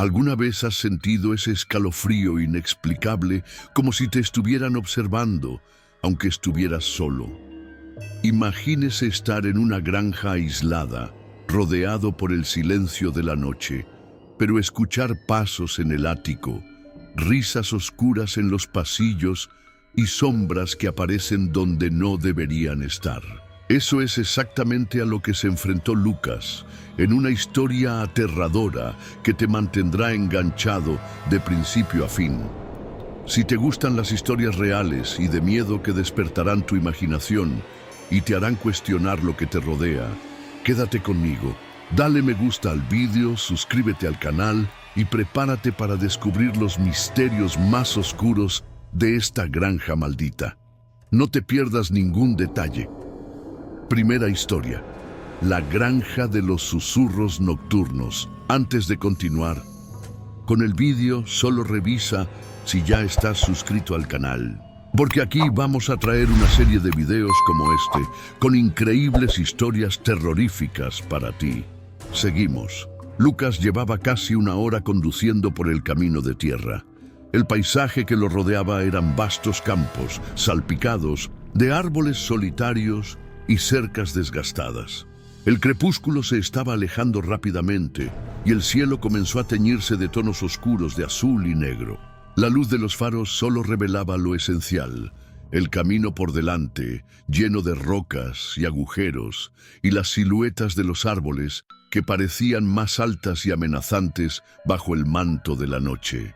¿Alguna vez has sentido ese escalofrío inexplicable como si te estuvieran observando, aunque estuvieras solo? Imagínese estar en una granja aislada, rodeado por el silencio de la noche, pero escuchar pasos en el ático, risas oscuras en los pasillos y sombras que aparecen donde no deberían estar. Eso es exactamente a lo que se enfrentó Lucas, en una historia aterradora que te mantendrá enganchado de principio a fin. Si te gustan las historias reales y de miedo que despertarán tu imaginación y te harán cuestionar lo que te rodea, quédate conmigo. Dale me gusta al vídeo, suscríbete al canal y prepárate para descubrir los misterios más oscuros de esta granja maldita. No te pierdas ningún detalle. Primera historia: la granja de los susurros nocturnos. Antes de continuar con el vídeo, solo revisa si ya estás suscrito al canal, porque aquí vamos a traer una serie de videos como este, con increíbles historias terroríficas para ti. Seguimos. Lucas llevaba casi una hora conduciendo por el camino de tierra. El paisaje que lo rodeaba eran vastos campos, salpicados de árboles solitarios y cercas desgastadas. El crepúsculo se estaba alejando rápidamente y el cielo comenzó a teñirse de tonos oscuros de azul y negro. La luz de los faros solo revelaba lo esencial: el camino por delante, lleno de rocas y agujeros, y las siluetas de los árboles que parecían más altas y amenazantes bajo el manto de la noche.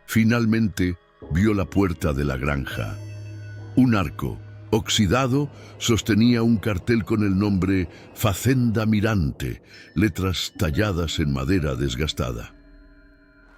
Finalmente vio la puerta de la granja. Un arco oxidado sostenía un cartel con el nombre Facenda Mirante, letras talladas en madera desgastada.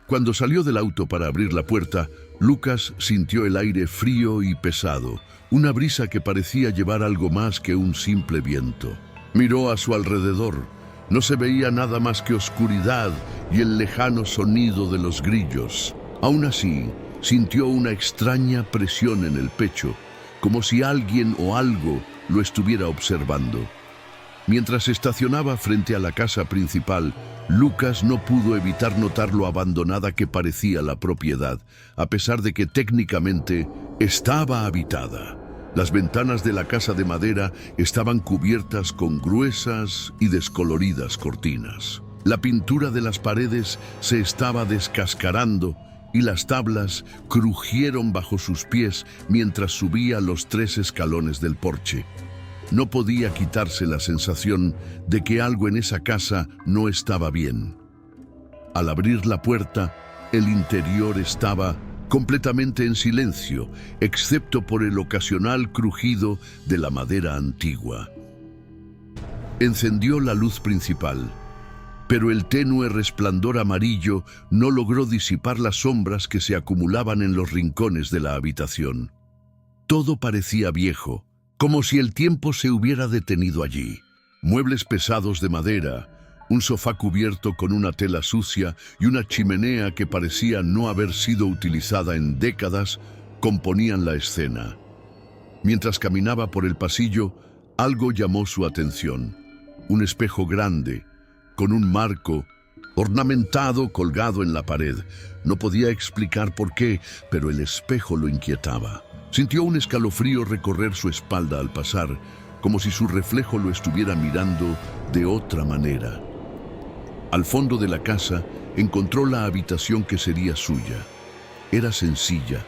Cuando salió del auto para abrir la puerta, Lucas sintió el aire frío y pesado, una brisa que parecía llevar algo más que un simple viento. Miró a su alrededor. No se veía nada más que oscuridad y el lejano sonido de los grillos. Aún así, sintió una extraña presión en el pecho, como si alguien o algo lo estuviera observando. Mientras estacionaba frente a la casa principal, Lucas no pudo evitar notar lo abandonada que parecía la propiedad, a pesar de que técnicamente estaba habitada. Las ventanas de la casa de madera estaban cubiertas con gruesas y descoloridas cortinas. La pintura de las paredes se estaba descascarando y las tablas crujieron bajo sus pies mientras subía los 3 escalones del porche. No podía quitarse la sensación de que algo en esa casa no estaba bien. Al abrir la puerta, el interior estaba completamente en silencio, excepto por el ocasional crujido de la madera antigua. Encendió la luz principal, pero el tenue resplandor amarillo no logró disipar las sombras que se acumulaban en los rincones de la habitación. Todo parecía viejo, como si el tiempo se hubiera detenido allí. Muebles pesados de madera, un sofá cubierto con una tela sucia y una chimenea que parecía no haber sido utilizada en décadas componían la escena. Mientras caminaba por el pasillo, algo llamó su atención: un espejo grande, con un marco ornamentado colgado en la pared. No podía explicar por qué, pero el espejo lo inquietaba. Sintió un escalofrío recorrer su espalda al pasar, como si su reflejo lo estuviera mirando de otra manera. Al fondo de la casa encontró la habitación que sería suya. Era sencilla,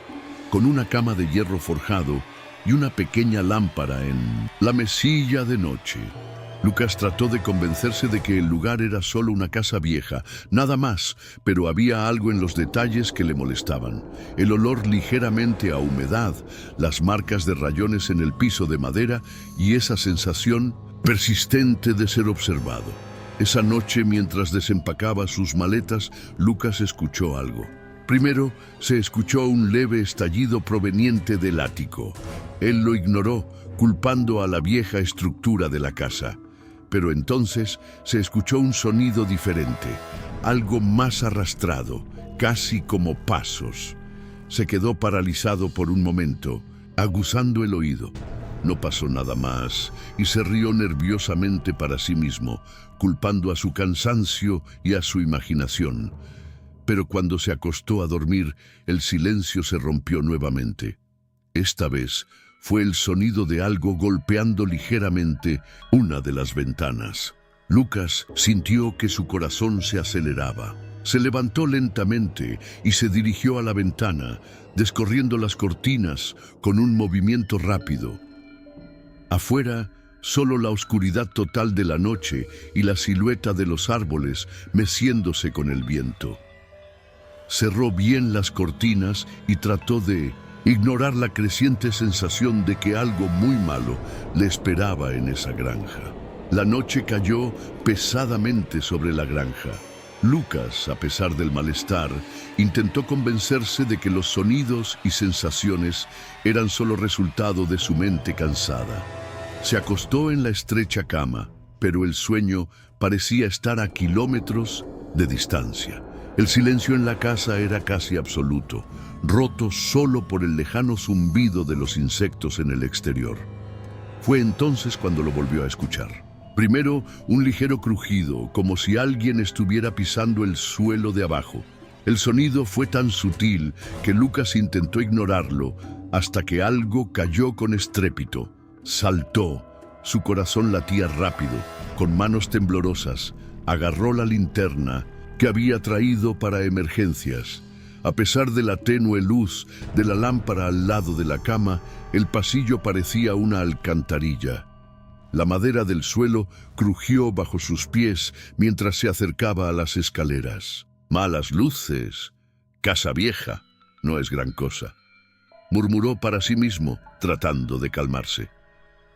con una cama de hierro forjado y una pequeña lámpara en la mesilla de noche. Lucas trató de convencerse de que el lugar era solo una casa vieja, nada más, pero había algo en los detalles que le molestaban. El olor ligeramente a humedad, las marcas de rayones en el piso de madera y esa sensación persistente de ser observado. Esa noche, mientras desempacaba sus maletas, Lucas escuchó algo. Primero, se escuchó un leve estallido proveniente del ático. Él lo ignoró, culpando a la vieja estructura de la casa. Pero entonces se escuchó un sonido diferente, algo más arrastrado, casi como pasos. Se quedó paralizado por un momento, aguzando el oído. No pasó nada más y se rió nerviosamente para sí mismo, culpando a su cansancio y a su imaginación. Pero cuando se acostó a dormir, el silencio se rompió nuevamente. Esta vez fue el sonido de algo golpeando ligeramente una de las ventanas. Lucas sintió que su corazón se aceleraba. Se levantó lentamente y se dirigió a la ventana, descorriendo las cortinas con un movimiento rápido. Afuera, solo la oscuridad total de la noche y la silueta de los árboles meciéndose con el viento. Cerró bien las cortinas y trató de ignorar la creciente sensación de que algo muy malo le esperaba en esa granja. La noche cayó pesadamente sobre la granja. Lucas, a pesar del malestar, intentó convencerse de que los sonidos y sensaciones eran solo resultado de su mente cansada. Se acostó en la estrecha cama, pero el sueño parecía estar a kilómetros de distancia. El silencio en la casa era casi absoluto, roto solo por el lejano zumbido de los insectos en el exterior. Fue entonces cuando lo volvió a escuchar. Primero, un ligero crujido, como si alguien estuviera pisando el suelo de abajo. El sonido fue tan sutil que Lucas intentó ignorarlo, hasta que algo cayó con estrépito. Saltó, su corazón latía rápido, con manos temblorosas, agarró la linterna que había traído para emergencias. A pesar de la tenue luz de la lámpara al lado de la cama, el pasillo parecía una alcantarilla. La madera del suelo crujió bajo sus pies mientras se acercaba a las escaleras. Malas luces. Casa vieja. No es gran cosa, murmuró para sí mismo, tratando de calmarse.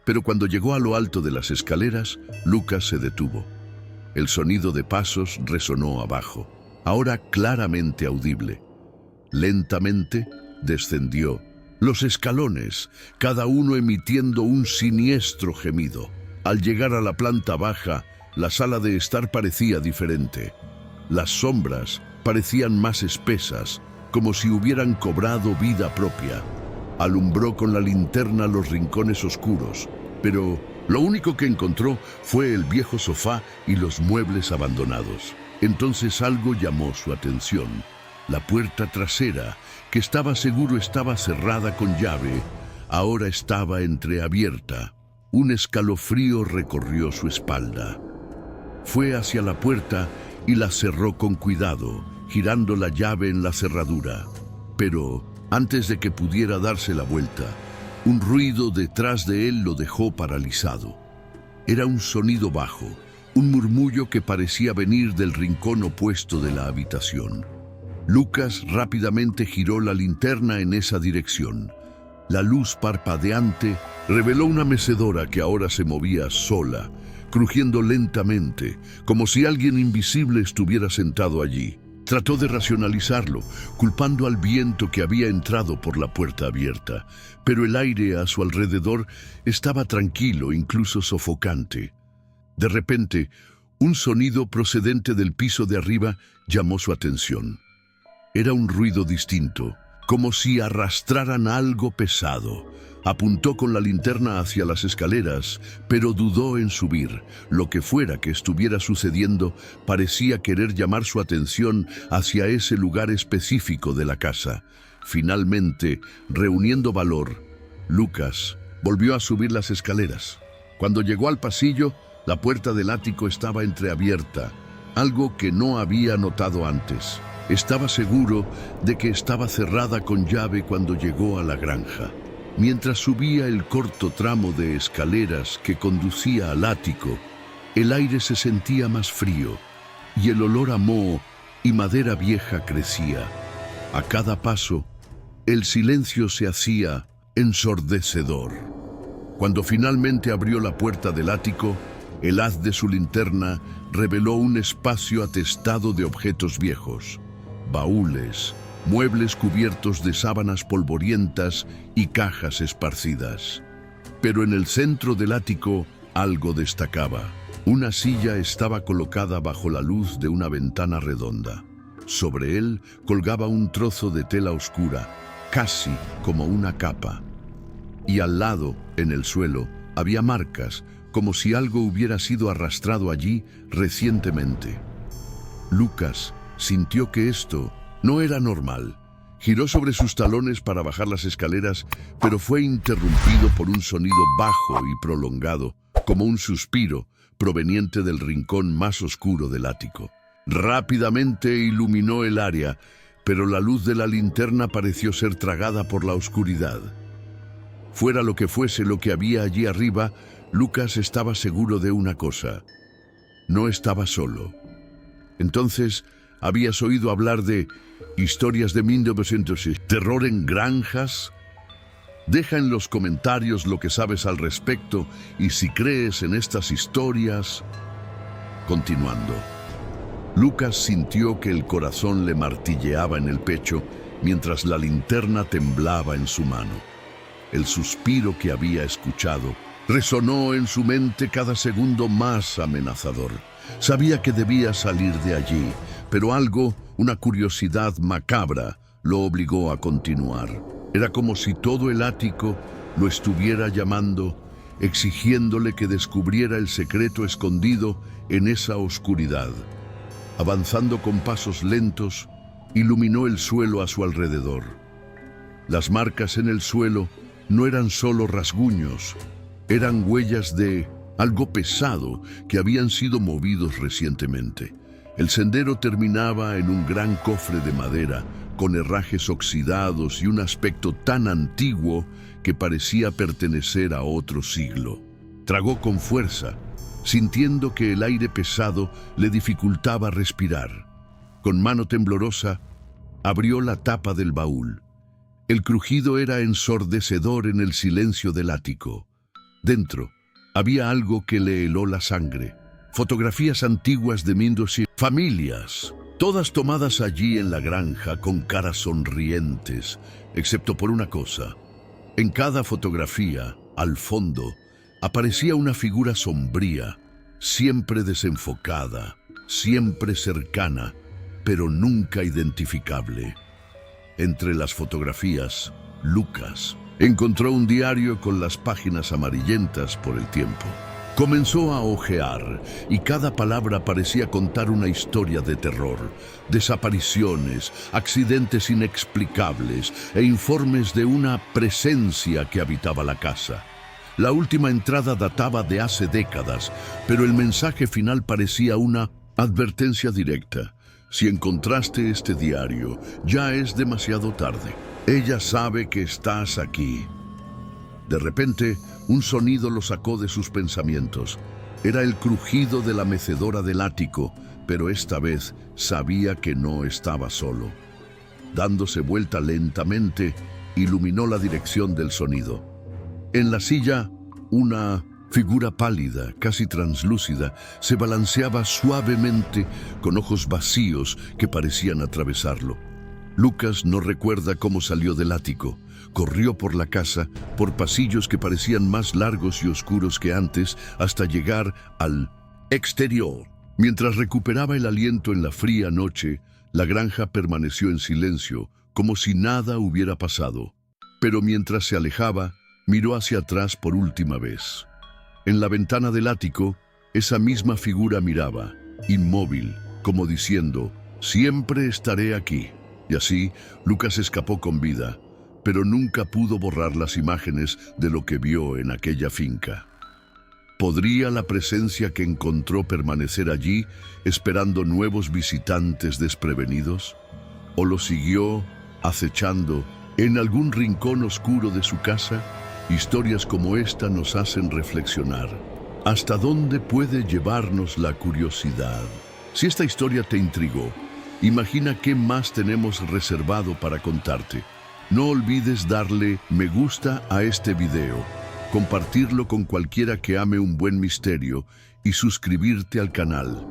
Pero cuando llegó a lo alto de las escaleras, Lucas se detuvo. El sonido de pasos resonó abajo, ahora claramente audible. Lentamente descendió los escalones, cada uno emitiendo un siniestro gemido. Al llegar a la planta baja, la sala de estar parecía diferente. Las sombras parecían más espesas, como si hubieran cobrado vida propia. Alumbró con la linterna los rincones oscuros, pero lo único que encontró fue el viejo sofá y los muebles abandonados. Entonces algo llamó su atención. La puerta trasera, que estaba seguro estaba cerrada con llave, ahora estaba entreabierta. Un escalofrío recorrió su espalda. Fue hacia la puerta y la cerró con cuidado, girando la llave en la cerradura. Pero antes de que pudiera darse la vuelta, un ruido detrás de él lo dejó paralizado. Era un sonido bajo, un murmullo que parecía venir del rincón opuesto de la habitación. Lucas rápidamente giró la linterna en esa dirección. La luz parpadeante reveló una mecedora que ahora se movía sola, crujiendo lentamente, como si alguien invisible estuviera sentado allí. Trató de racionalizarlo, culpando al viento que había entrado por la puerta abierta, pero el aire a su alrededor estaba tranquilo, incluso sofocante. De repente, un sonido procedente del piso de arriba llamó su atención. Era un ruido distinto, como si arrastraran algo pesado. Apuntó con la linterna hacia las escaleras, pero dudó en subir. Lo que fuera que estuviera sucediendo parecía querer llamar su atención hacia ese lugar específico de la casa. Finalmente, reuniendo valor, Lucas volvió a subir las escaleras. Cuando llegó al pasillo, la puerta del ático estaba entreabierta, algo que no había notado antes. Estaba seguro de que estaba cerrada con llave cuando llegó a la granja. Mientras subía el corto tramo de escaleras que conducía al ático, el aire se sentía más frío y el olor a moho y madera vieja crecía. A cada paso, el silencio se hacía ensordecedor. Cuando finalmente abrió la puerta del ático, el haz de su linterna reveló un espacio atestado de objetos viejos. Baúles, muebles cubiertos de sábanas polvorientas y cajas esparcidas. Pero en el centro del ático algo destacaba. Una silla estaba colocada bajo la luz de una ventana redonda. Sobre él colgaba un trozo de tela oscura, casi como una capa. Y al lado, en el suelo, había marcas, como si algo hubiera sido arrastrado allí recientemente. Lucas sintió que esto no era normal. Giró sobre sus talones para bajar las escaleras, pero fue interrumpido por un sonido bajo y prolongado, como un suspiro proveniente del rincón más oscuro del ático. Rápidamente iluminó el área, pero la luz de la linterna pareció ser tragada por la oscuridad. Fuera lo que fuese lo que había allí arriba, Lucas estaba seguro de una cosa: no estaba solo. Entonces, ¿habías oído hablar de historias de 1906, terror en granjas? Deja en los comentarios lo que sabes al respecto y si crees en estas historias. Continuando. Lucas sintió que el corazón le martilleaba en el pecho mientras la linterna temblaba en su mano. El suspiro que había escuchado resonó en su mente cada segundo más amenazador. Sabía que debía salir de allí, pero algo, una curiosidad macabra, lo obligó a continuar. Era como si todo el ático lo estuviera llamando, exigiéndole que descubriera el secreto escondido en esa oscuridad. Avanzando con pasos lentos, iluminó el suelo a su alrededor. Las marcas en el suelo no eran solo rasguños, eran huellas de algo pesado que habían sido movidos recientemente. El sendero terminaba en un gran cofre de madera, con herrajes oxidados y un aspecto tan antiguo que parecía pertenecer a otro siglo. Tragó con fuerza, sintiendo que el aire pesado le dificultaba respirar. Con mano temblorosa, abrió la tapa del baúl. El crujido era ensordecedor en el silencio del ático. Dentro, había algo que le heló la sangre. Fotografías antiguas de Mendoza, familias, todas tomadas allí en la granja con caras sonrientes, excepto por una cosa. En cada fotografía, al fondo, aparecía una figura sombría, siempre desenfocada, siempre cercana, pero nunca identificable. Entre las fotografías, Lucas encontró un diario con las páginas amarillentas por el tiempo. Comenzó a hojear y cada palabra parecía contar una historia de terror, desapariciones, accidentes inexplicables e informes de una presencia que habitaba la casa. La última entrada databa de hace décadas, pero el mensaje final parecía una advertencia directa. Si encontraste este diario, ya es demasiado tarde. Ella sabe que estás aquí. De repente, un sonido lo sacó de sus pensamientos. Era el crujido de la mecedora del ático, pero esta vez sabía que no estaba solo. Dándose vuelta lentamente, iluminó la dirección del sonido. En la silla, una figura pálida, casi translúcida, se balanceaba suavemente con ojos vacíos que parecían atravesarlo. Lucas no recuerda cómo salió del ático. Corrió por la casa, por pasillos que parecían más largos y oscuros que antes, hasta llegar al exterior. Mientras recuperaba el aliento en la fría noche, la granja permaneció en silencio, como si nada hubiera pasado. Pero mientras se alejaba, miró hacia atrás por última vez. En la ventana del ático, esa misma figura miraba, inmóvil, como diciendo, «Siempre estaré aquí». Y así, Lucas escapó con vida, pero nunca pudo borrar las imágenes de lo que vio en aquella finca. ¿Podría la presencia que encontró permanecer allí, esperando nuevos visitantes desprevenidos? ¿O lo siguió acechando en algún rincón oscuro de su casa? Historias como esta nos hacen reflexionar. ¿Hasta dónde puede llevarnos la curiosidad? Si esta historia te intrigó, imagina qué más tenemos reservado para contarte. No olvides darle me gusta a este video, compartirlo con cualquiera que ame un buen misterio y suscribirte al canal.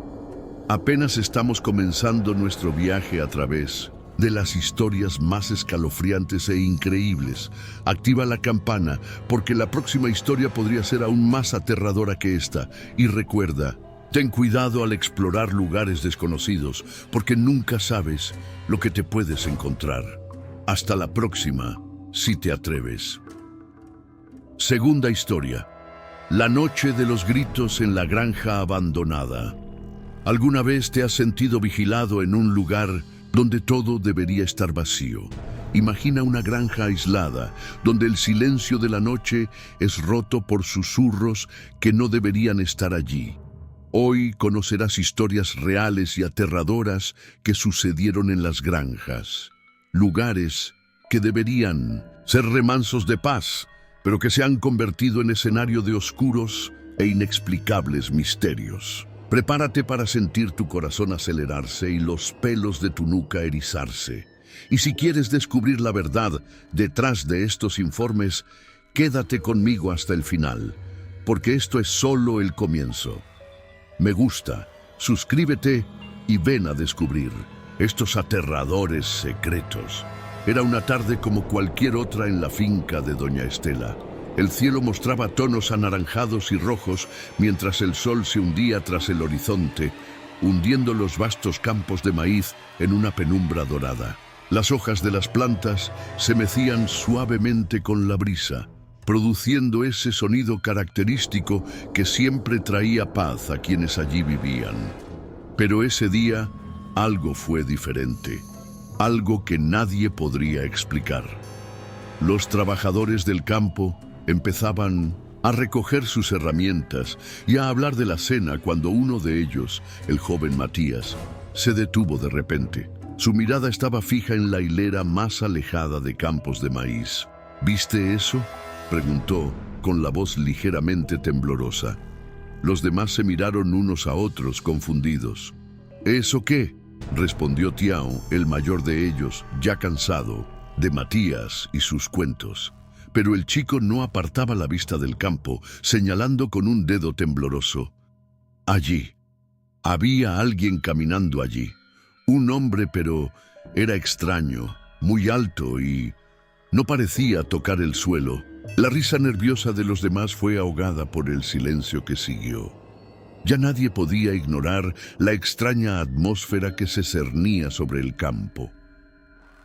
Apenas estamos comenzando nuestro viaje a través de las historias más escalofriantes e increíbles. Activa la campana porque la próxima historia podría ser aún más aterradora que esta. Y recuerda, ten cuidado al explorar lugares desconocidos porque nunca sabes lo que te puedes encontrar. Hasta la próxima, si te atreves. Segunda historia. La noche de los gritos en la granja abandonada. ¿Alguna vez te has sentido vigilado en un lugar donde todo debería estar vacío? Imagina una granja aislada, donde el silencio de la noche es roto por susurros que no deberían estar allí. Hoy conocerás historias reales y aterradoras que sucedieron en las granjas. Lugares que deberían ser remansos de paz, pero que se han convertido en escenario de oscuros e inexplicables misterios. Prepárate para sentir tu corazón acelerarse y los pelos de tu nuca erizarse. Y si quieres descubrir la verdad detrás de estos informes, quédate conmigo hasta el final, porque esto es solo el comienzo. Me gusta, suscríbete y ven a descubrir estos aterradores secretos. Era una tarde como cualquier otra en la finca de Doña Estela. El cielo mostraba tonos anaranjados y rojos mientras el sol se hundía tras el horizonte, hundiendo los vastos campos de maíz en una penumbra dorada. Las hojas de las plantas se mecían suavemente con la brisa, produciendo ese sonido característico que siempre traía paz a quienes allí vivían. Pero ese día algo fue diferente, algo que nadie podría explicar. Los trabajadores del campo empezaban a recoger sus herramientas y a hablar de la cena cuando uno de ellos, el joven Matías, se detuvo de repente. Su mirada estaba fija en la hilera más alejada de campos de maíz. ¿Viste eso?, preguntó con la voz ligeramente temblorosa. Los demás se miraron unos a otros confundidos. ¿Eso qué?, respondió Tiao, el mayor de ellos, ya cansado de Matías y sus cuentos. Pero el chico no apartaba la vista del campo, señalando con un dedo tembloroso. Allí. Había alguien caminando allí. Un hombre, pero era extraño, muy alto y no parecía tocar el suelo. La risa nerviosa de los demás fue ahogada por el silencio que siguió. Ya nadie podía ignorar la extraña atmósfera que se cernía sobre el campo.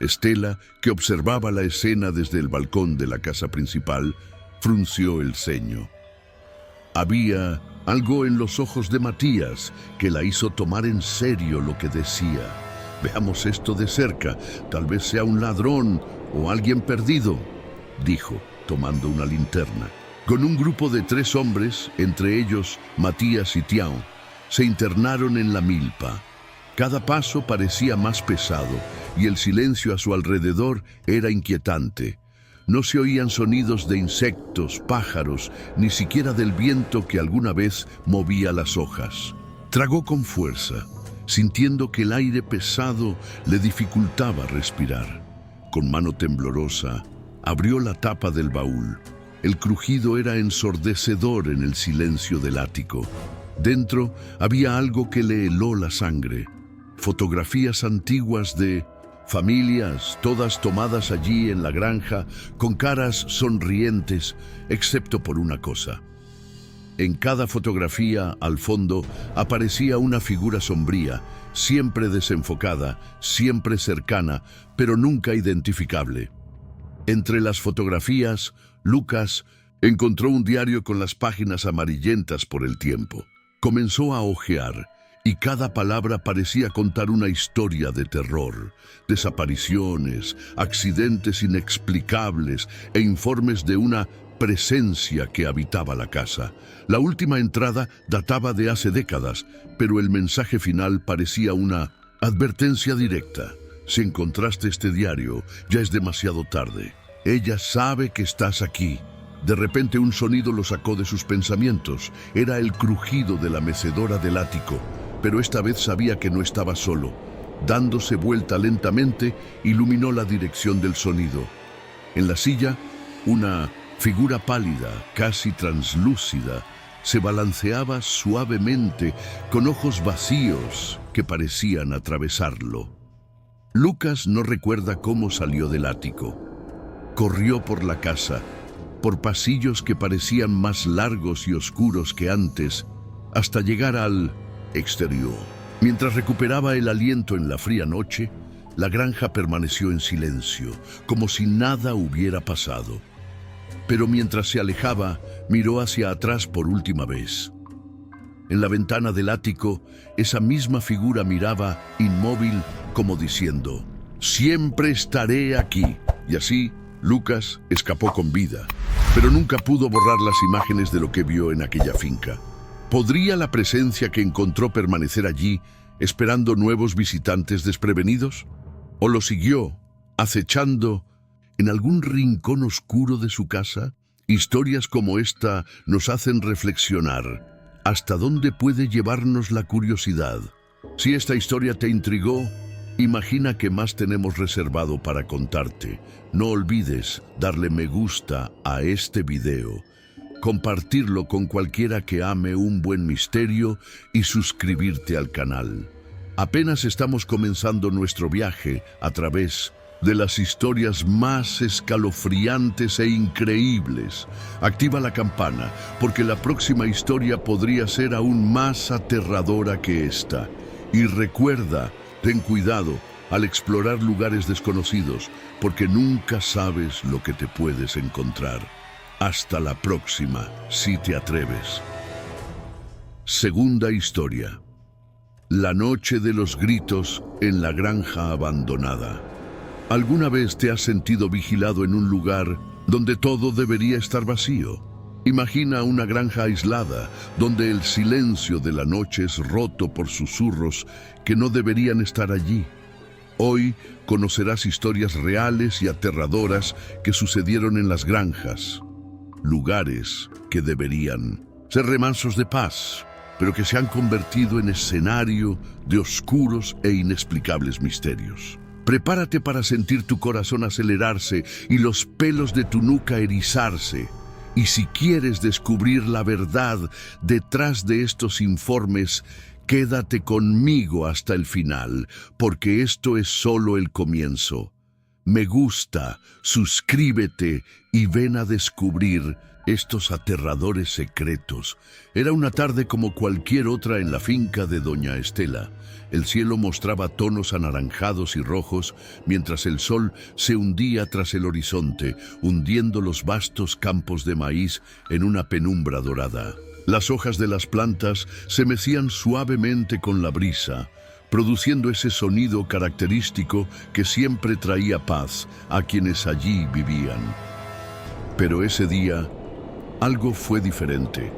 Estela, que observaba la escena desde el balcón de la casa principal, frunció el ceño. Había algo en los ojos de Matías que la hizo tomar en serio lo que decía. «Veamos esto de cerca, tal vez sea un ladrón o alguien perdido», dijo, tomando una linterna. Con un grupo de 3 hombres, entre ellos Matías y Tiao, se internaron en la milpa. Cada paso parecía más pesado y el silencio a su alrededor era inquietante. No se oían sonidos de insectos, pájaros, ni siquiera del viento que alguna vez movía las hojas. Tragó con fuerza, sintiendo que el aire pesado le dificultaba respirar. Con mano temblorosa, abrió la tapa del baúl. El crujido era ensordecedor en el silencio del ático. Dentro había algo que le heló la sangre. Fotografías antiguas de familias, todas tomadas allí en la granja, con caras sonrientes, excepto por una cosa. En cada fotografía, al fondo, aparecía una figura sombría, siempre desenfocada, siempre cercana, pero nunca identificable. Entre las fotografías, Lucas encontró un diario con las páginas amarillentas por el tiempo. Comenzó a hojear, y cada palabra parecía contar una historia de terror, desapariciones, accidentes inexplicables e informes de una presencia que habitaba la casa. La última entrada databa de hace décadas, pero el mensaje final parecía una advertencia directa. Si encontraste este diario, ya es demasiado tarde. Ella sabe que estás aquí. De repente un sonido lo sacó de sus pensamientos. Era el crujido de la mecedora del ático, pero esta vez sabía que no estaba solo. Dándose vuelta lentamente, iluminó la dirección del sonido. En la silla, una figura pálida, casi translúcida, se balanceaba suavemente con ojos vacíos que parecían atravesarlo. Lucas no recuerda cómo salió del ático. Corrió por la casa, por pasillos que parecían más largos y oscuros que antes, hasta llegar al exterior. Mientras recuperaba el aliento en la fría noche, la granja permaneció en silencio, como si nada hubiera pasado. Pero mientras se alejaba, miró hacia atrás por última vez. En la ventana del ático, esa misma figura miraba inmóvil como diciendo, «Siempre estaré aquí». Y así, Lucas escapó con vida, pero nunca pudo borrar las imágenes de lo que vio en aquella finca. ¿Podría la presencia que encontró permanecer allí, esperando nuevos visitantes desprevenidos? ¿O lo siguió, acechando en algún rincón oscuro de su casa? Historias como esta nos hacen reflexionar. ¿Hasta dónde puede llevarnos la curiosidad? Si esta historia te intrigó, imagina que más tenemos reservado para contarte. No olvides darle me gusta a este video, compartirlo con cualquiera que ame un buen misterio y suscribirte al canal. Apenas estamos comenzando nuestro viaje a través de las historias más escalofriantes e increíbles. Activa la campana, porque la próxima historia podría ser aún más aterradora que esta. Y recuerda, ten cuidado al explorar lugares desconocidos, porque nunca sabes lo que te puedes encontrar. Hasta la próxima, si te atreves. Segunda historia. La noche de los gritos en la granja abandonada. ¿Alguna vez te has sentido vigilado en un lugar donde todo debería estar vacío? Imagina una granja aislada, donde el silencio de la noche es roto por susurros que no deberían estar allí. Hoy conocerás historias reales y aterradoras que sucedieron en las granjas. Lugares que deberían ser remansos de paz, pero que se han convertido en escenario de oscuros e inexplicables misterios. Prepárate para sentir tu corazón acelerarse y los pelos de tu nuca erizarse. Y si quieres descubrir la verdad detrás de estos informes, quédate conmigo hasta el final, porque esto es solo el comienzo. Me gusta, suscríbete y ven a descubrir estos aterradores secretos. Era una tarde como cualquier otra en la finca de doña Estela. El cielo mostraba tonos anaranjados y rojos, mientras el sol se hundía tras el horizonte, hundiendo los vastos campos de maíz en una penumbra dorada. Las hojas de las plantas se mecían suavemente con la brisa, produciendo ese sonido característico que siempre traía paz a quienes allí vivían. Pero ese día, algo fue diferente,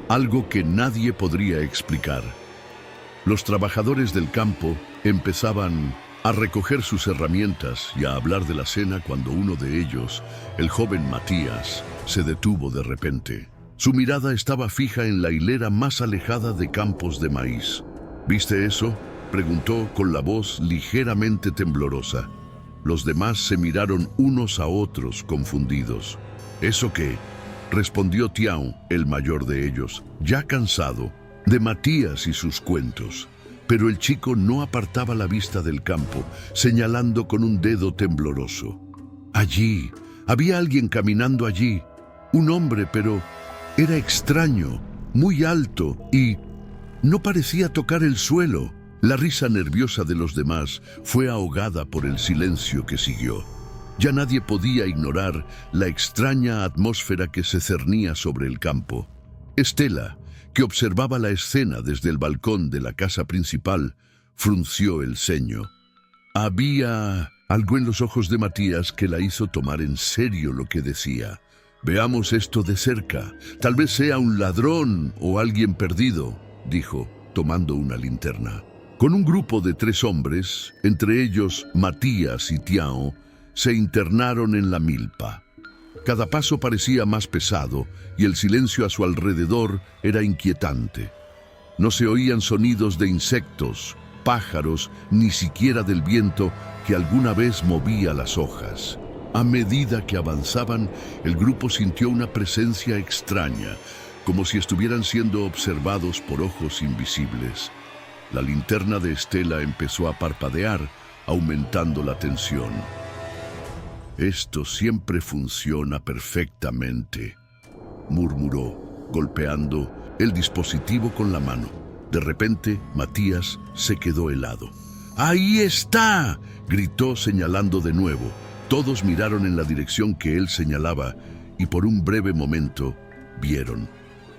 algo que nadie podría explicar. Los trabajadores del campo empezaban a recoger sus herramientas y a hablar de la cena cuando uno de ellos, el joven Matías, se detuvo de repente. Su mirada estaba fija en la hilera más alejada de campos de maíz. ¿Viste eso?, preguntó con la voz ligeramente temblorosa. Los demás se miraron unos a otros confundidos. ¿Eso qué?, respondió Tião, el mayor de ellos, ya cansado de Matías y sus cuentos. Pero el chico no apartaba la vista del campo, señalando con un dedo tembloroso. Allí, había alguien caminando allí, un hombre, pero era extraño, muy alto y no parecía tocar el suelo. La risa nerviosa de los demás fue ahogada por el silencio que siguió. Ya nadie podía ignorar la extraña atmósfera que se cernía sobre el campo. Estela, que observaba la escena desde el balcón de la casa principal, frunció el ceño. Había algo en los ojos de Matías que la hizo tomar en serio lo que decía. «Veamos esto de cerca. Tal vez sea un ladrón o alguien perdido», dijo, tomando una linterna. Con un grupo de 3 hombres, entre ellos Matías y Tião, se internaron en la milpa. Cada paso parecía más pesado y el silencio a su alrededor era inquietante. No se oían sonidos de insectos, pájaros, ni siquiera del viento que alguna vez movía las hojas. A medida que avanzaban, el grupo sintió una presencia extraña, como si estuvieran siendo observados por ojos invisibles. La linterna de Estela empezó a parpadear, aumentando la tensión. «Esto siempre funciona perfectamente», murmuró, golpeando el dispositivo con la mano. De repente, Matías se quedó helado. «¡Ahí está!», gritó señalando de nuevo. Todos miraron en la dirección que él señalaba y por un breve momento vieron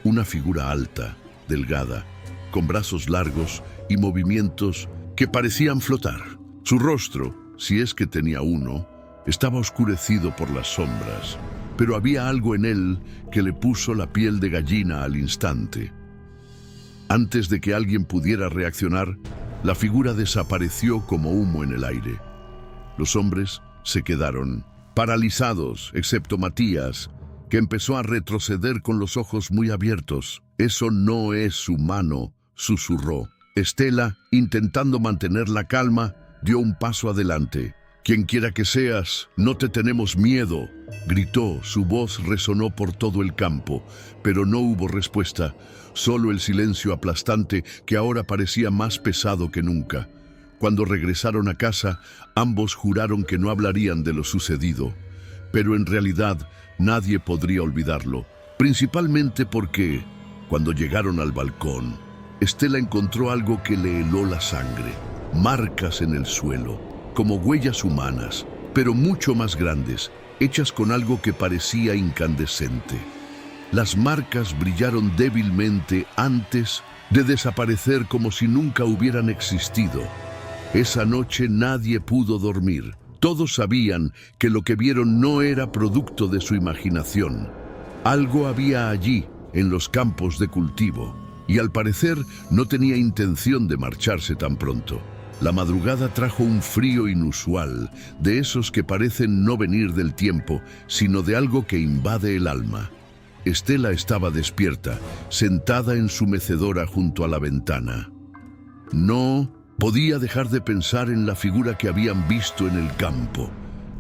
una figura alta, delgada, con brazos largos y movimientos que parecían flotar. Su rostro, si es que tenía uno, estaba oscurecido por las sombras, pero había algo en él que le puso la piel de gallina al instante. Antes de que alguien pudiera reaccionar, la figura desapareció como humo en el aire. Los hombres se quedaron paralizados, excepto Matías, que empezó a retroceder con los ojos muy abiertos. «Eso no es humano», susurró. Estela, intentando mantener la calma, dio un paso adelante. «Quien quiera que seas, no te tenemos miedo», gritó. Su voz resonó por todo el campo, pero no hubo respuesta, solo el silencio aplastante que ahora parecía más pesado que nunca. Cuando regresaron a casa, ambos juraron que no hablarían de lo sucedido, pero en realidad nadie podría olvidarlo, principalmente porque, cuando llegaron al balcón, Estela encontró algo que le heló la sangre, marcas en el suelo, como huellas humanas, pero mucho más grandes, hechas con algo que parecía incandescente. Las marcas brillaron débilmente antes de desaparecer como si nunca hubieran existido. Esa noche nadie pudo dormir. Todos sabían que lo que vieron no era producto de su imaginación. Algo había allí, en los campos de cultivo, y al parecer no tenía intención de marcharse tan pronto. La madrugada trajo un frío inusual, de esos que parecen no venir del tiempo, sino de algo que invade el alma. Estela estaba despierta, sentada en su mecedora junto a la ventana. No podía dejar de pensar en la figura que habían visto en el campo.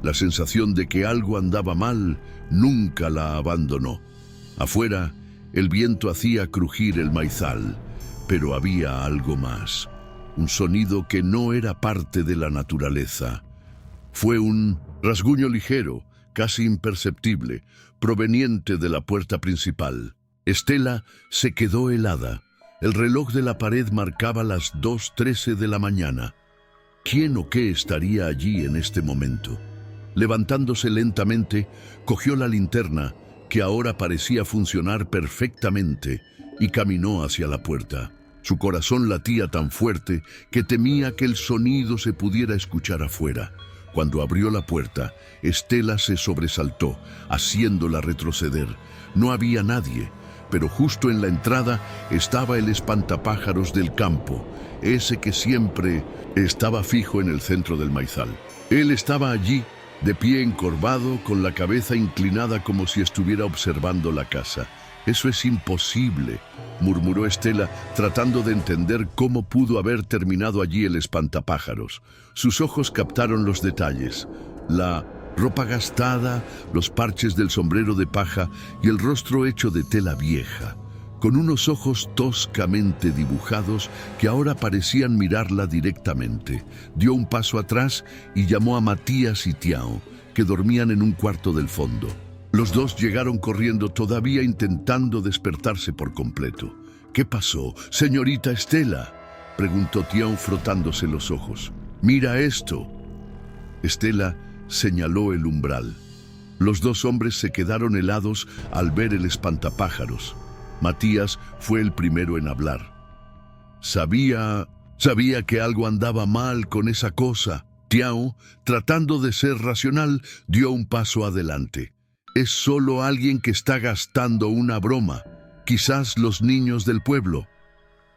La sensación de que algo andaba mal nunca la abandonó. Afuera, el viento hacía crujir el maizal, pero había algo más. Un sonido que no era parte de la naturaleza. Fue un rasguño ligero, casi imperceptible, proveniente de la puerta principal. Estela se quedó helada. El reloj de la pared marcaba las 2:13 de la mañana. ¿Quién o qué estaría allí en este momento? Levantándose lentamente, cogió la linterna, que ahora parecía funcionar perfectamente, y caminó hacia la puerta. Su corazón latía tan fuerte que temía que el sonido se pudiera escuchar afuera. Cuando abrió la puerta, Estela se sobresaltó, haciéndola retroceder. No había nadie, pero justo en la entrada estaba el espantapájaros del campo, ese que siempre estaba fijo en el centro del maizal. Él estaba allí, de pie encorvado, con la cabeza inclinada como si estuviera observando la casa. «Eso es imposible», murmuró Estela, tratando de entender cómo pudo haber terminado allí el espantapájaros. Sus ojos captaron los detalles: la ropa gastada, los parches del sombrero de paja y el rostro hecho de tela vieja, con unos ojos toscamente dibujados que ahora parecían mirarla directamente. Dio un paso atrás y llamó a Matías y Tiao, que dormían en un cuarto del fondo. Los dos llegaron corriendo, todavía intentando despertarse por completo. «¿Qué pasó, señorita Estela?», preguntó Tiao frotándose los ojos. «Mira esto». Estela señaló el umbral. Los dos hombres se quedaron helados al ver el espantapájaros. Matías fue el primero en hablar. Sabía que algo andaba mal con esa cosa. Tiao, tratando de ser racional, dio un paso adelante. «Es solo alguien que está gastando una broma. Quizás los niños del pueblo».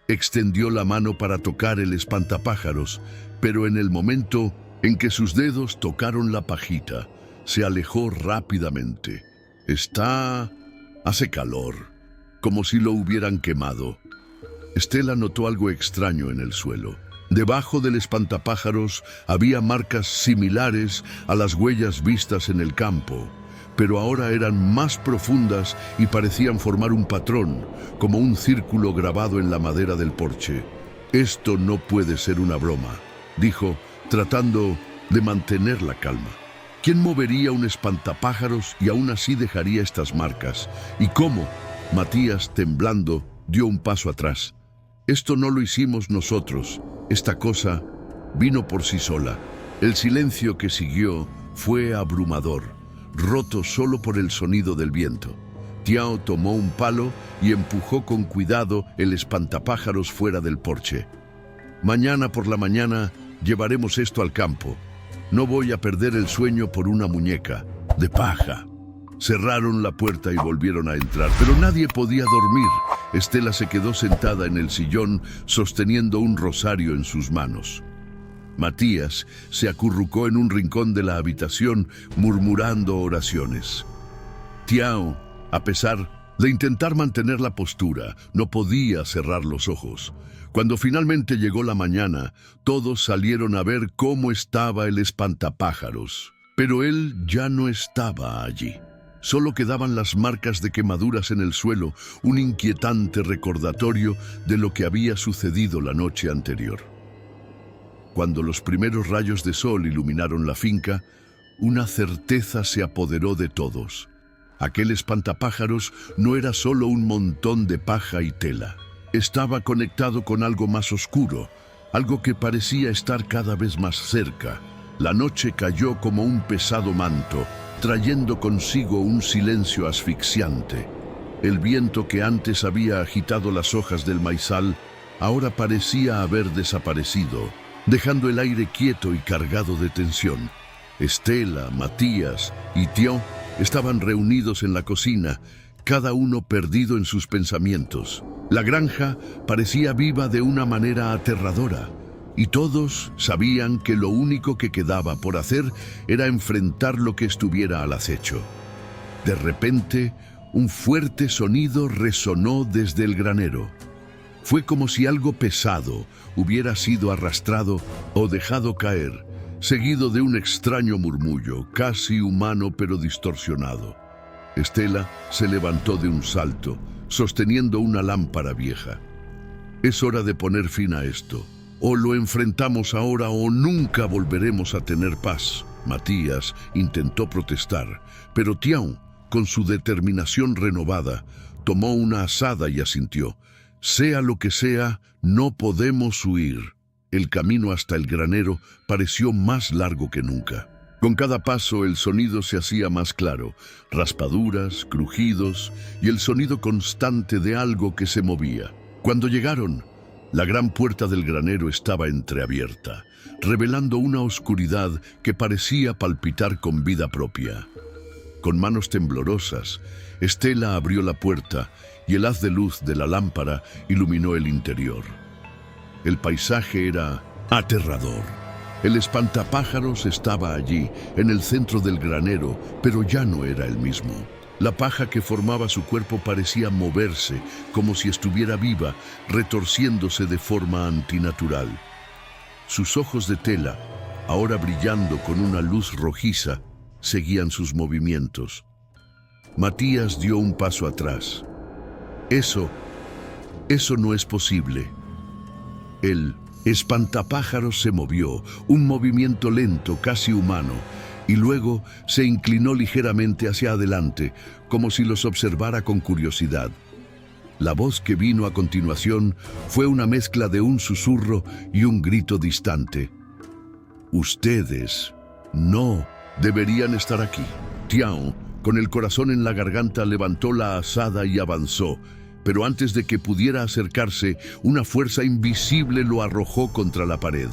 Extendió la mano para tocar el espantapájaros, pero en el momento en que sus dedos tocaron la pajita, se alejó rápidamente. Hace calor, como si lo hubieran quemado. Estela notó algo extraño en el suelo. Debajo del espantapájaros había marcas similares a las huellas vistas en el campo, pero ahora eran más profundas y parecían formar un patrón, como un círculo grabado en la madera del porche. «Esto no puede ser una broma», dijo, tratando de mantener la calma. ¿Quién movería un espantapájaros y aún así dejaría estas marcas? ¿Y cómo? Matías, temblando, dio un paso atrás. «Esto no lo hicimos nosotros. Esta cosa vino por sí sola». El silencio que siguió fue abrumador, roto solo por el sonido del viento. Tiao tomó un palo y empujó con cuidado el espantapájaros fuera del porche. Mañana por la mañana llevaremos esto al campo. No voy a perder el sueño por una muñeca de paja. Cerraron la puerta y volvieron a entrar, pero nadie podía dormir. Estela se quedó sentada en el sillón, sosteniendo un rosario en sus manos. Matías se acurrucó en un rincón de la habitación, murmurando oraciones. Tiao, a pesar de intentar mantener la postura, no podía cerrar los ojos. Cuando finalmente llegó la mañana, todos salieron a ver cómo estaba el espantapájaros. Pero él ya no estaba allí. Solo quedaban las marcas de quemaduras en el suelo, un inquietante recordatorio de lo que había sucedido la noche anterior. Cuando los primeros rayos de sol iluminaron la finca, una certeza se apoderó de todos. Aquel espantapájaros no era solo un montón de paja y tela. Estaba conectado con algo más oscuro, algo que parecía estar cada vez más cerca. La noche cayó como un pesado manto, trayendo consigo un silencio asfixiante. El viento que antes había agitado las hojas del maizal ahora parecía haber desaparecido, dejando el aire quieto y cargado de tensión. Estela, Matías y Tiao estaban reunidos en la cocina, cada uno perdido en sus pensamientos. La granja parecía viva de una manera aterradora, y todos sabían que lo único que quedaba por hacer era enfrentar lo que estuviera al acecho. De repente, un fuerte sonido resonó desde el granero. Fue como si algo pesado hubiera sido arrastrado o dejado caer, seguido de un extraño murmullo, casi humano pero distorsionado. Estela se levantó de un salto, sosteniendo una lámpara vieja. Es hora de poner fin a esto. O lo enfrentamos ahora o nunca volveremos a tener paz. Matías intentó protestar, pero Tiao, con su determinación renovada, tomó una azada y asintió. Sea lo que sea, no podemos huir. El camino hasta el granero pareció más largo que nunca. Con cada paso el sonido se hacía más claro, raspaduras, crujidos y el sonido constante de algo que se movía. Cuando llegaron, la gran puerta del granero estaba entreabierta, revelando una oscuridad que parecía palpitar con vida propia. Con manos temblorosas, Estela abrió la puerta y el haz de luz de la lámpara iluminó el interior. El paisaje era aterrador. El espantapájaros estaba allí, en el centro del granero, pero ya no era el mismo. La paja que formaba su cuerpo parecía moverse, como si estuviera viva, retorciéndose de forma antinatural. Sus ojos de tela, ahora brillando con una luz rojiza, seguían sus movimientos. Matías dio un paso atrás. Eso no es posible. El espantapájaros se movió, un movimiento lento, casi humano, y luego se inclinó ligeramente hacia adelante, como si los observara con curiosidad. La voz que vino a continuación fue una mezcla de un susurro y un grito distante. Ustedes no deberían estar aquí. Tiao, con el corazón en la garganta, levantó la azada y avanzó, pero antes de que pudiera acercarse, una fuerza invisible lo arrojó contra la pared.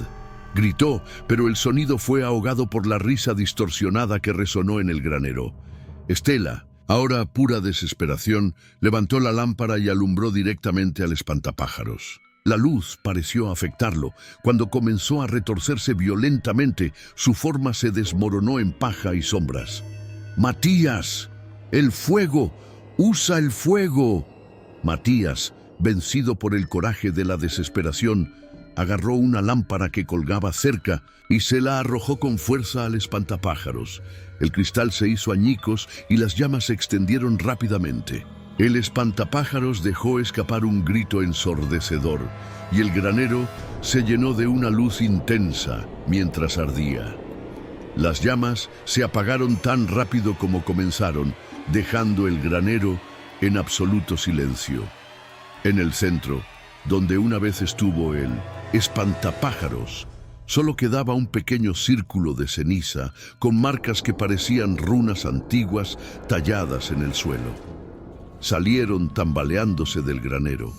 Gritó, pero el sonido fue ahogado por la risa distorsionada que resonó en el granero. Estela, ahora pura desesperación, levantó la lámpara y alumbró directamente al espantapájaros. La luz pareció afectarlo. Cuando comenzó a retorcerse violentamente, su forma se desmoronó en paja y sombras. ¡Matías! ¡El fuego! ¡Usa el fuego! Matías, vencido por el coraje de la desesperación, agarró una lámpara que colgaba cerca y se la arrojó con fuerza al espantapájaros. El cristal se hizo añicos y las llamas se extendieron rápidamente. El espantapájaros dejó escapar un grito ensordecedor y el granero se llenó de una luz intensa mientras ardía. Las llamas se apagaron tan rápido como comenzaron, dejando el granero en absoluto silencio. En el centro, donde una vez estuvo el espantapájaros, solo quedaba un pequeño círculo de ceniza con marcas que parecían runas antiguas talladas en el suelo. salieron tambaleándose del granero,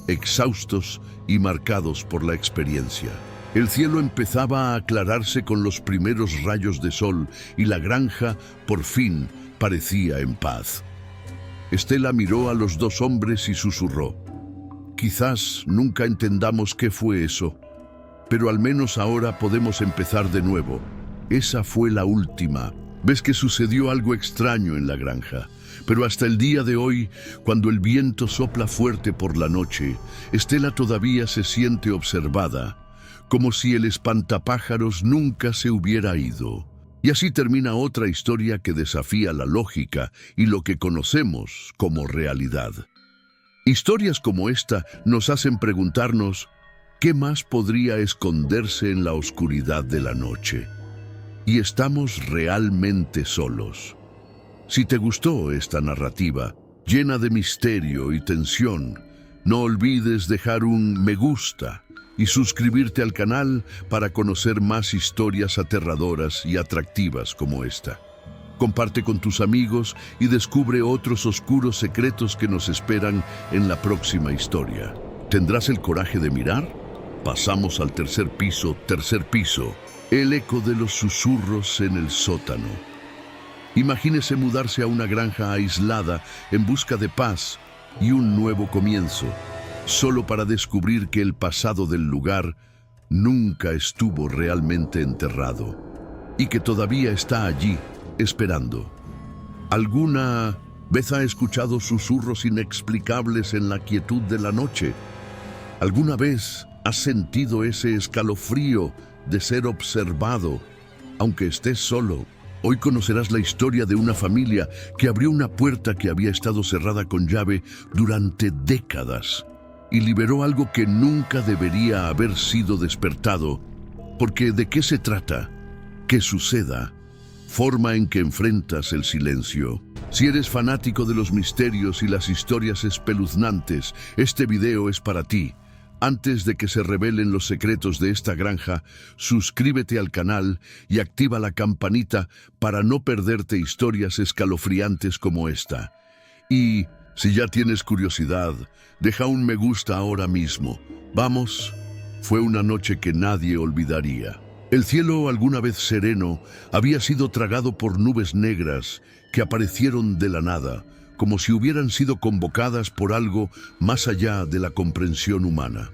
exhaustos y marcados por la experiencia. El cielo empezaba a aclararse con los primeros rayos de sol y la granja, por fin, parecía en paz. Estela miró a los dos hombres y susurró: «Quizás nunca entendamos qué fue eso, pero al menos ahora podemos empezar de nuevo. Esa fue la última. Ves que sucedió algo extraño en la granja, pero hasta el día de hoy, cuando el viento sopla fuerte por la noche, Estela todavía se siente observada, como si el espantapájaros nunca se hubiera ido». Y así termina otra historia que desafía la lógica y lo que conocemos como realidad. Historias como esta nos hacen preguntarnos: ¿qué más podría esconderse en la oscuridad de la noche? ¿Y estamos realmente solos? Si te gustó esta narrativa, llena de misterio y tensión, no olvides dejar un me gusta y suscribirte al canal para conocer más historias aterradoras y atractivas como esta. Comparte con tus amigos y descubre otros oscuros secretos que nos esperan en la próxima historia. ¿Tendrás el coraje de mirar? Pasamos al tercer piso, el eco de los susurros en el sótano. Imagínese mudarse a una granja aislada en busca de paz y un nuevo comienzo, solo para descubrir que el pasado del lugar nunca estuvo realmente enterrado y que todavía está allí, esperando. ¿Alguna vez ha escuchado susurros inexplicables en la quietud de la noche? ¿Alguna vez has sentido ese escalofrío de ser observado, aunque estés solo? Hoy conocerás la historia de una familia que abrió una puerta que había estado cerrada con llave durante décadas y liberó algo que nunca debería haber sido despertado. Porque ¿de qué se trata? ¿Qué suceda? Forma en que enfrentas el silencio. Si eres fanático de los misterios y las historias espeluznantes, este video es para ti. Antes de que se revelen los secretos de esta granja, suscríbete al canal y activa la campanita para no perderte historias escalofriantes como esta. Y si ya tienes curiosidad, deja un me gusta ahora mismo. Vamos, fue una noche que nadie olvidaría. El cielo, alguna vez sereno, había sido tragado por nubes negras que aparecieron de la nada, como si hubieran sido convocadas por algo más allá de la comprensión humana.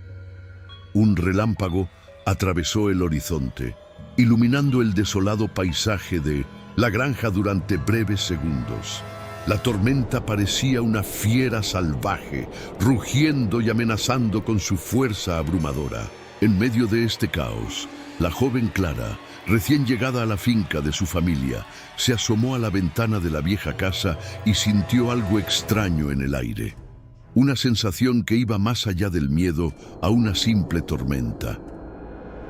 Un relámpago atravesó el horizonte, iluminando el desolado paisaje de la granja durante breves segundos. La tormenta parecía una fiera salvaje, rugiendo y amenazando con su fuerza abrumadora. En medio de este caos, la joven Clara, recién llegada a la finca de su familia, se asomó a la ventana de la vieja casa y sintió algo extraño en el aire. Una sensación que iba más allá del miedo a una simple tormenta.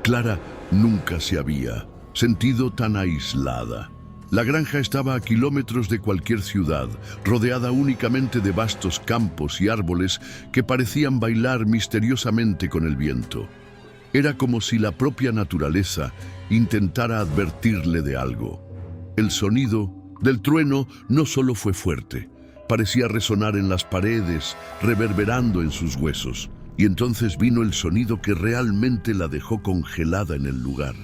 Clara nunca se había sentido tan aislada. La granja estaba a kilómetros de cualquier ciudad, rodeada únicamente de vastos campos y árboles que parecían bailar misteriosamente con el viento. Era como si la propia naturaleza intentara advertirle de algo. El sonido del trueno no solo fue fuerte, parecía resonar en las paredes, reverberando en sus huesos. Y entonces vino el sonido que realmente la dejó congelada en el lugar.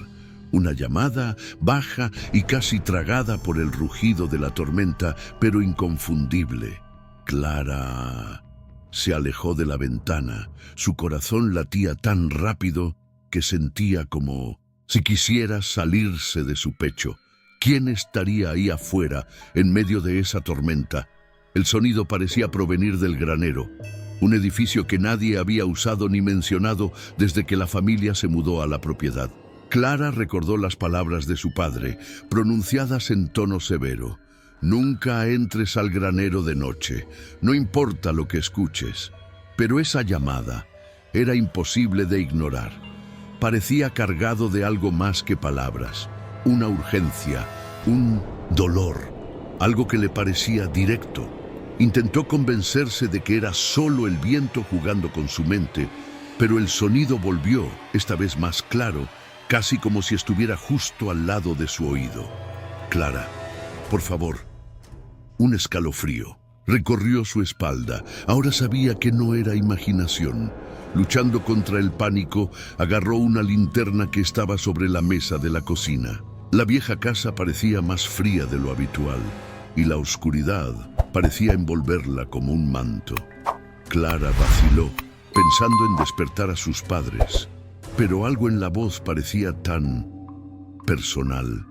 Una llamada baja y casi tragada por el rugido de la tormenta, pero inconfundible. Clara se alejó de la ventana. Su corazón latía tan rápido que sentía como si quisiera salirse de su pecho. ¿Quién estaría ahí afuera, en medio de esa tormenta? El sonido parecía provenir del granero, un edificio que nadie había usado ni mencionado desde que la familia se mudó a la propiedad. Clara recordó las palabras de su padre, pronunciadas en tono severo. Nunca entres al granero de noche, no importa lo que escuches. Pero esa llamada era imposible de ignorar. Parecía cargado de algo más que palabras, una urgencia, un dolor, algo que le parecía directo. Intentó convencerse de que era solo el viento jugando con su mente, pero el sonido volvió, esta vez más claro, casi como si estuviera justo al lado de su oído. Clara, por favor, un escalofrío. Recorrió su espalda. Ahora sabía que no era imaginación. Luchando contra el pánico, agarró una linterna que estaba sobre la mesa de la cocina. La vieja casa parecía más fría de lo habitual, y la oscuridad parecía envolverla como un manto. Clara vaciló, pensando en despertar a sus padres, pero algo en la voz parecía tan personal.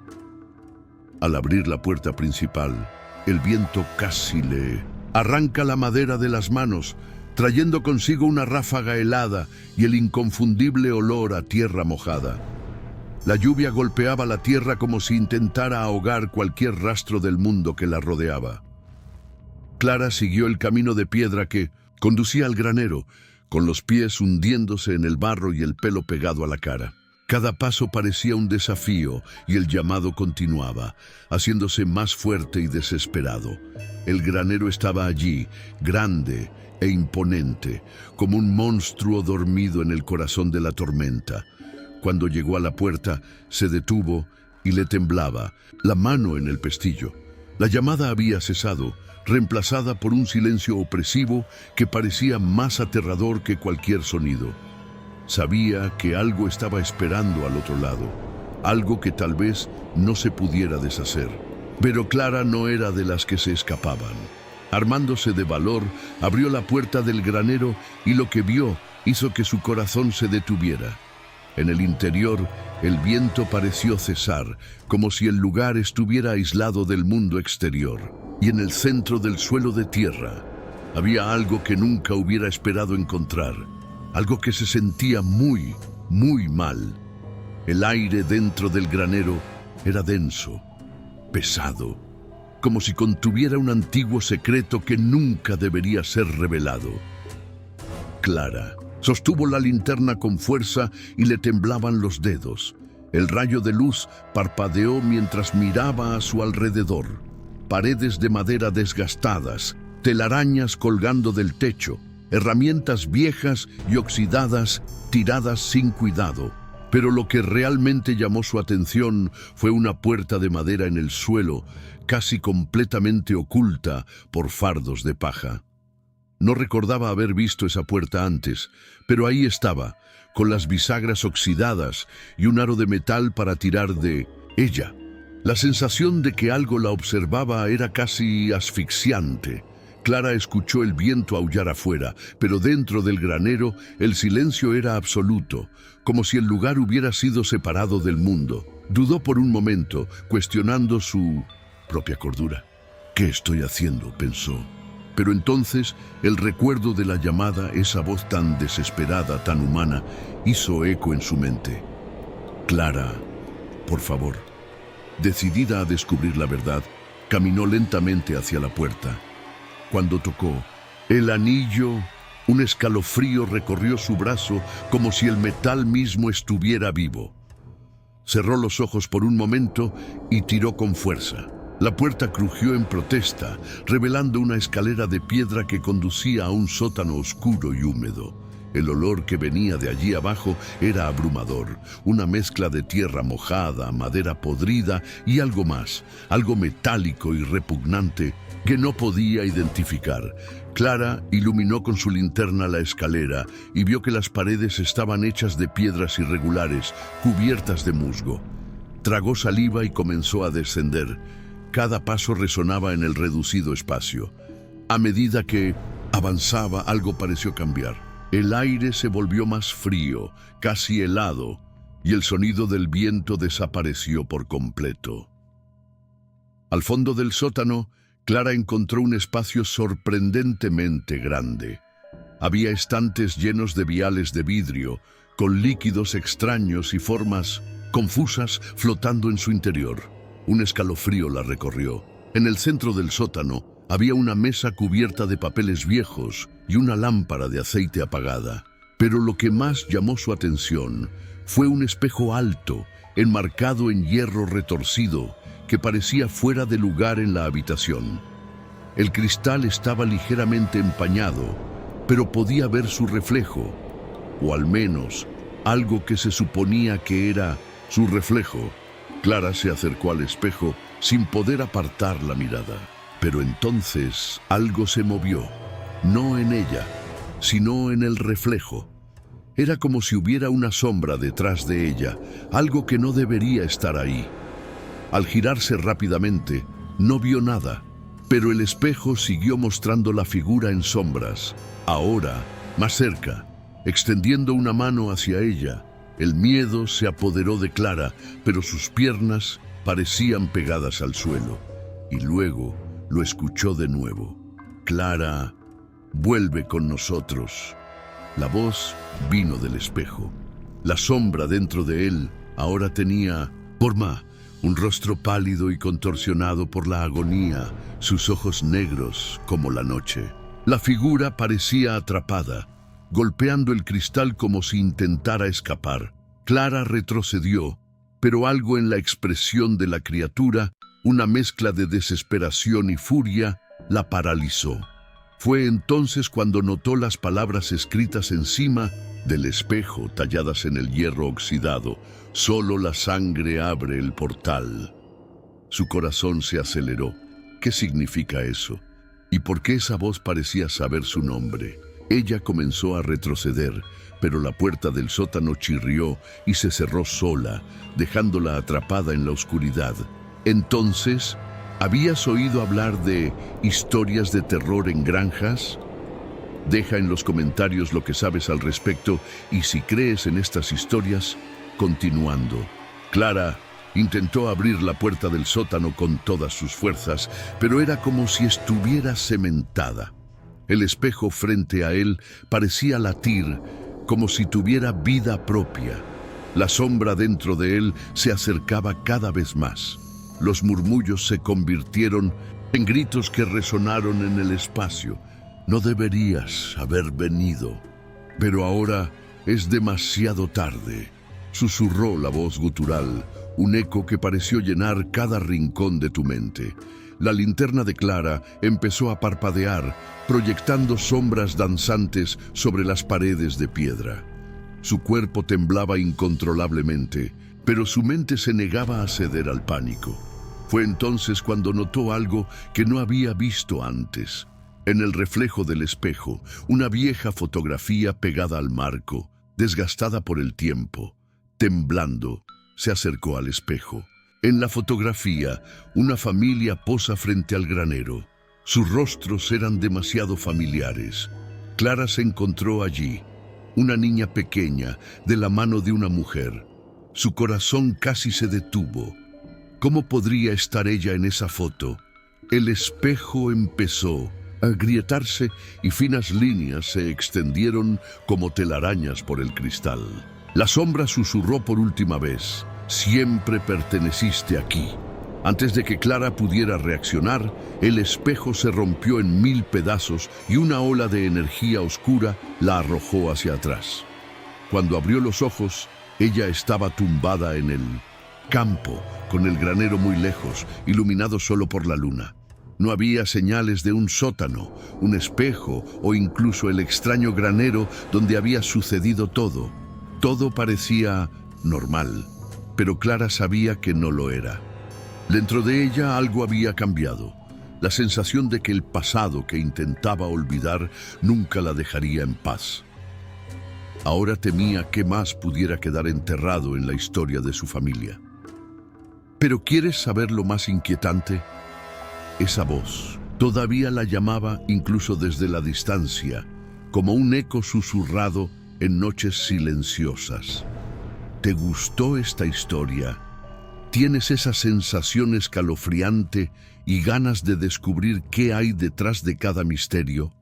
Al abrir la puerta principal, el viento casi le arranca la madera de las manos, trayendo consigo una ráfaga helada y el inconfundible olor a tierra mojada. La lluvia golpeaba la tierra como si intentara ahogar cualquier rastro del mundo que la rodeaba. Clara siguió el camino de piedra que conducía al granero, con los pies hundiéndose en el barro y el pelo pegado a la cara. Cada paso parecía un desafío y el llamado continuaba, haciéndose más fuerte y desesperado. El granero estaba allí, grande e imponente, como un monstruo dormido en el corazón de la tormenta. Cuando llegó a la puerta, se detuvo y le temblaba, la mano en el pestillo. La llamada había cesado, reemplazada por un silencio opresivo que parecía más aterrador que cualquier sonido. Sabía que algo estaba esperando al otro lado, algo que tal vez no se pudiera deshacer. Pero Clara no era de las que se escapaban. Armándose de valor, abrió la puerta del granero y lo que vio hizo que su corazón se detuviera. En el interior, el viento pareció cesar, como si el lugar estuviera aislado del mundo exterior. Y en el centro del suelo de tierra, había algo que nunca hubiera esperado encontrar. Algo que se sentía muy, muy mal. El aire dentro del granero era denso, pesado, como si contuviera un antiguo secreto que nunca debería ser revelado. Clara sostuvo la linterna con fuerza y le temblaban los dedos. El rayo de luz parpadeó mientras miraba a su alrededor. Paredes de madera desgastadas, telarañas colgando del techo, herramientas viejas y oxidadas tiradas sin cuidado. Pero lo que realmente llamó su atención fue una puerta de madera en el suelo, casi completamente oculta por fardos de paja. No recordaba haber visto esa puerta antes, pero ahí estaba, con las bisagras oxidadas y un aro de metal para tirar de ella. La sensación de que algo la observaba era casi asfixiante. Clara escuchó el viento aullar afuera, pero dentro del granero el silencio era absoluto, como si el lugar hubiera sido separado del mundo. Dudó por un momento, cuestionando su propia cordura. ¿Qué estoy haciendo?, pensó. Pero entonces el recuerdo de la llamada, esa voz tan desesperada, tan humana, hizo eco en su mente. Clara, por favor. Decidida a descubrir la verdad, caminó lentamente hacia la puerta. Cuando tocó el anillo, un escalofrío recorrió su brazo como si el metal mismo estuviera vivo. Cerró los ojos por un momento y tiró con fuerza. La puerta crujió en protesta, revelando una escalera de piedra que conducía a un sótano oscuro y húmedo. El olor que venía de allí abajo era abrumador, una mezcla de tierra mojada, madera podrida y algo más, algo metálico y repugnante que no podía identificar. Clara iluminó con su linterna la escalera y vio que las paredes estaban hechas de piedras irregulares, cubiertas de musgo. Tragó saliva y comenzó a descender. Cada paso resonaba en el reducido espacio. A medida que avanzaba, algo pareció cambiar. El aire se volvió más frío, casi helado, y el sonido del viento desapareció por completo. Al fondo del sótano, Clara encontró un espacio sorprendentemente grande. Había estantes llenos de viales de vidrio, con líquidos extraños y formas confusas flotando en su interior. Un escalofrío la recorrió. En el centro del sótano había una mesa cubierta de papeles viejos y una lámpara de aceite apagada. Pero lo que más llamó su atención fue un espejo alto, enmarcado en hierro retorcido, que parecía fuera de lugar en la habitación. El cristal estaba ligeramente empañado, pero podía ver su reflejo, o al menos algo que se suponía que era su reflejo. Clara se acercó al espejo sin poder apartar la mirada. Pero entonces algo se movió, no en ella, sino en el reflejo. Era como si hubiera una sombra detrás de ella, algo que no debería estar ahí. Al girarse rápidamente, no vio nada, pero el espejo siguió mostrando la figura en sombras, ahora más cerca, extendiendo una mano hacia ella. El miedo se apoderó de Clara, pero sus piernas parecían pegadas al suelo. Y luego lo escuchó de nuevo. Clara, vuelve con nosotros. La voz vino del espejo. La sombra dentro de él ahora tenía forma, un rostro pálido y contorsionado por la agonía, sus ojos negros como la noche. La figura parecía atrapada, golpeando el cristal como si intentara escapar. Clara retrocedió, pero algo en la expresión de la criatura, una mezcla de desesperación y furia, la paralizó. Fue entonces cuando notó las palabras escritas encima del espejo, talladas en el hierro oxidado: solo la sangre abre el portal. Su corazón se aceleró. ¿Qué significa eso? ¿Y por qué esa voz parecía saber su nombre? Ella comenzó a retroceder, pero la puerta del sótano chirrió y se cerró sola, dejándola atrapada en la oscuridad. Entonces, ¿habías oído hablar de historias de terror en granjas? Deja en los comentarios lo que sabes al respecto y si crees en estas historias, continuando. Clara intentó abrir la puerta del sótano con todas sus fuerzas, pero era como si estuviera cementada. El espejo frente a él parecía latir, como si tuviera vida propia. La sombra dentro de él se acercaba cada vez más. Los murmullos se convirtieron en gritos que resonaron en el espacio. No deberías haber venido, pero ahora es demasiado tarde, susurró la voz gutural, un eco que pareció llenar cada rincón de tu mente. La linterna de Clara empezó a parpadear, proyectando sombras danzantes sobre las paredes de piedra. Su cuerpo temblaba incontrolablemente, pero su mente se negaba a ceder al pánico. Fue entonces cuando notó algo que no había visto antes. En el reflejo del espejo, una vieja fotografía pegada al marco, desgastada por el tiempo. Temblando, se acercó al espejo. En la fotografía, una familia posa frente al granero. Sus rostros eran demasiado familiares. Clara se encontró allí, una niña pequeña, de la mano de una mujer. Su corazón casi se detuvo. ¿Cómo podría estar ella en esa foto? El espejo empezó a agrietarse y finas líneas se extendieron como telarañas por el cristal. La sombra susurró por última vez: siempre perteneciste aquí. Antes de que Clara pudiera reaccionar, el espejo se rompió en 1000 pedazos y una ola de energía oscura la arrojó hacia atrás. Cuando abrió los ojos, ella estaba tumbada en el campo, con el granero muy lejos, iluminado solo por la luna. No había señales de un sótano, un espejo o incluso el extraño granero donde había sucedido todo. Todo parecía normal, pero Clara sabía que no lo era. Dentro de ella algo había cambiado. La sensación de que el pasado que intentaba olvidar nunca la dejaría en paz. Ahora temía que más pudiera quedar enterrado en la historia de su familia. ¿Pero quieres saber lo más inquietante? Esa voz todavía la llamaba incluso desde la distancia, como un eco susurrado en noches silenciosas. ¿Te gustó esta historia? ¿Tienes esa sensación escalofriante y ganas de descubrir qué hay detrás de cada misterio?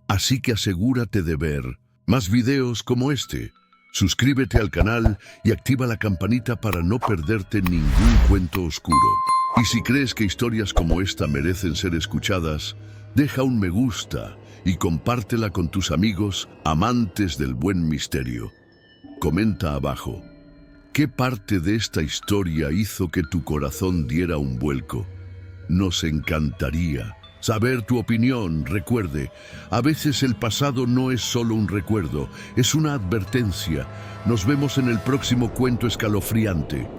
Así que asegúrate de ver más videos como este. Suscríbete al canal y activa la campanita para no perderte ningún cuento oscuro. Y si crees que historias como esta merecen ser escuchadas, deja un me gusta y compártela con tus amigos amantes del buen misterio. Comenta abajo: ¿qué parte de esta historia hizo que tu corazón diera un vuelco? Nos encantaría saber tu opinión. Recuerde, a veces el pasado no es solo un recuerdo, es una advertencia. Nos vemos en el próximo cuento escalofriante.